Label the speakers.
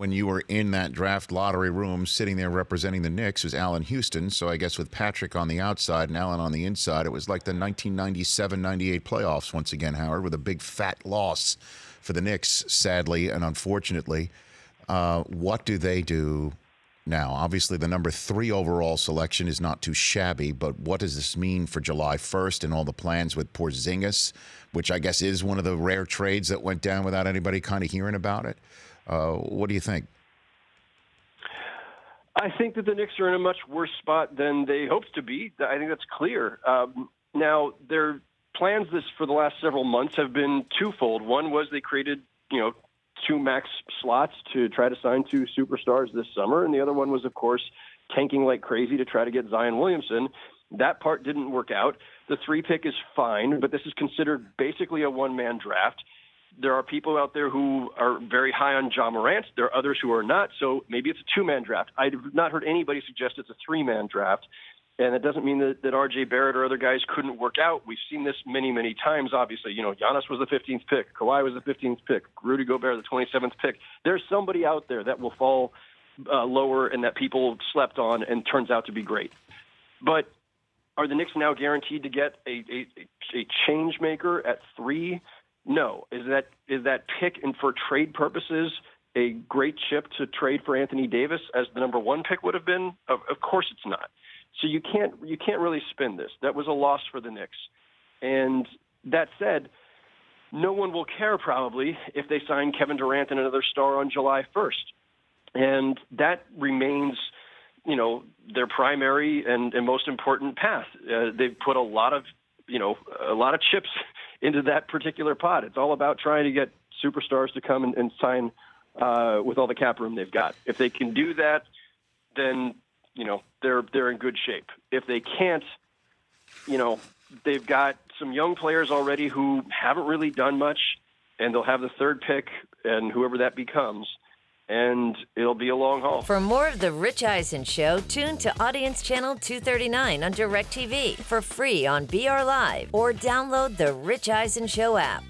Speaker 1: when you were in that draft lottery room sitting there representing the Knicks was Allen Houston. So I guess with Patrick on the outside and Allen on the inside, it was like the 1997-98 playoffs once again, Howard, with a big fat loss for the Knicks, sadly and unfortunately. What do they do now? Obviously, the number 3 overall selection is not too shabby, but what does this mean for July 1st and all the plans with Porzingis, which I guess is one of the rare trades that went down without anybody kind of hearing about it? What do you think?
Speaker 2: I think that the Knicks are in a much worse spot than they hoped to be. I think that's clear. Now, their plans for the last several months have been twofold. One was they created, 2 max slots to try to sign 2 superstars this summer, and the other one was, of course, tanking like crazy to try to get Zion Williamson. That part didn't work out. The 3 pick is fine, but this is considered basically a one-man draft. There are people out there who are very high on Ja Morant. There are others who are not, so maybe it's a 2-man draft. I've not heard anybody suggest it's a 3-man draft, and it doesn't mean that R.J. Barrett or other guys couldn't work out. We've seen this many, many times, obviously. Giannis was the 15th pick. Kawhi was the 15th pick. Rudy Gobert, the 27th pick. There's somebody out there that will fall lower and that people slept on and turns out to be great. But are the Knicks now guaranteed to get a change maker at 3? No. Is that pick, and for trade purposes, a great chip to trade for Anthony Davis as the number 1 pick would have been? Of course it's not. So you can't really spin this. That was a loss for the Knicks. And that said, no one will care probably if they sign Kevin Durant and another star on July 1st. And that remains, their primary and most important path. They've put a lot of chips into that particular pot. It's all about trying to get superstars to come and sign with all the cap room they've got. If they can do that, then they're in good shape. If they can't, they've got some young players already who haven't really done much, and they'll have the 3rd pick and whoever that becomes, and it'll be a long haul.
Speaker 3: For more of The Rich Eisen Show, tune to Audience Channel 239 on DirecTV for free on BR Live, or download the Rich Eisen Show app.